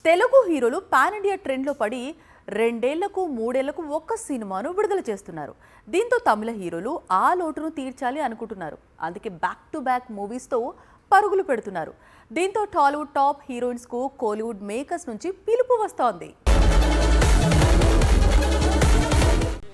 తెలుగు హీరోలు pan India ట్రెండ్లో పడి రెండేళ్లకు మూడేళ్లకు ఒక్క సినిమాను విడుదల చేస్తున్నారు. దీంతో తమిళ హీరోలు ఆ లోటును తీర్చాలి అనుకుంటున్నారు. అందుకే బ్యాక్ టు బ్యాక్ మూవీస్తో పరుగులు పెడుతున్నారు. దీంతో టాలీవుడ్ టాప్ హీరోయిన్స్కు కోలీవుడ్ మేకర్స్ నుంచి పిలుపు వస్తోంది.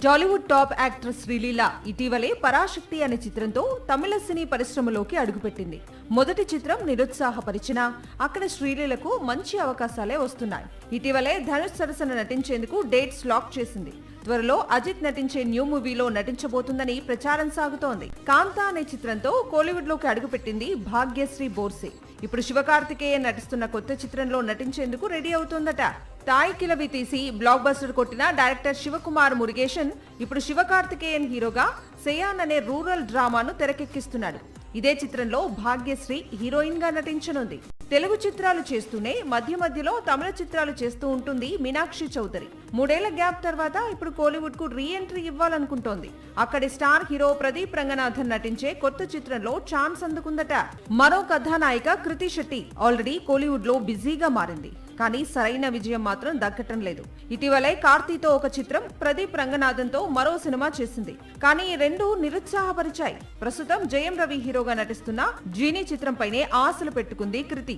టాలీవుడ్ టాప్ యాక్ట్రెస్ శ్రీలీల ఇటీవలే పరాశక్తి అనే చిత్రంతో తమిళ సినీ పరిశ్రమలోకి అడుగుపెట్టింది. మొదటి చిత్రం నిరుత్సాహపరిచినా అక్కడ శ్రీలీలకు మంచి అవకాశాలే వస్తున్నాయి. ఇటీవలే ధనుష్ సరసన నటించేందుకు డేట్స్ లాక్ చేసింది. త్వరలో అజిత్ నటించే న్యూ మూవీలో నటించబోతుందని ప్రచారం సాగుతోంది. కాంతా అనే చిత్రంతో కోలీవుడ్ లోకి అడుగుపెట్టింది భాగ్యశ్రీ బోర్సే. ఇప్పుడు శివకార్తికేయన్ నటిస్తున్న కొత్త చిత్రంలో నటించేందుకు రెడీ అవుతోందట. తాయ్ కిలవి తీసి బ్లాక్ బస్టర్ కొట్టిన డైరెక్టర్ శివకుమార్ మురుగేషన్ ఇప్పుడు శివకార్తికేయన్ హీరోగా సెయాన్ అనే రూరల్ డ్రామాను తెరకెక్కిస్తున్నాడు. ఇదే చిత్రంలో భాగ్యశ్రీ హీరోయిన్ గా నటించనుంది. తెలుగు చిత్రాలు చేస్తూనే మధ్య మధ్యలో తమిళ చిత్రాలు చేస్తూ ఉంటుంది మీనాక్షి చౌదరి. 3 ఏళ్ల గ్యాప్ తర్వాత ఇప్పుడు కోలీవుడ్ కు రీ ఎంట్రీ ఇవ్వాలనుకుంటోంది. అక్కడి స్టార్ హీరో ప్రదీప్ రంగనాథన్ నటించే కొత్త చిత్రంలో ఛాన్స్ అందుకుందట. మరో కథానాయిక కృతి శెట్టి ఆల్రెడీ కోలీవుడ్ లో బిజీగా మారింది. కానీ సరైన విజయం మాత్రం దక్కటం లేదు. ఇటీవలే కార్తీతో ఒక చిత్రం, ప్రదీప్ రంగనాథన్ తో మరో సినిమా చేసింది. కానీ ఈ రెండు నిరుత్సాహపరిచాయి. ప్రస్తుతం జయం రవి హీరోగా నటిస్తున్న జీనీ చిత్రంపైనే ఆశలు పెట్టుకుంది కృతి.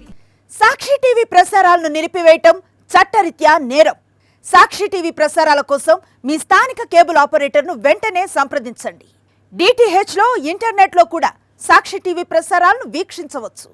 సాక్షి టీవీ ప్రసారాలను నిలిపివేయటం చట్టరీత్యా నేరం. సాక్షి టీవీ ప్రసారాల కోసం మీ స్థానిక కేబుల్ ఆపరేటర్ను వెంటనే సంప్రదించండి. DTH లో ఇంటర్నెట్ లో కూడా సాక్షి టీవీ ప్రసారాలను వీక్షించవచ్చు.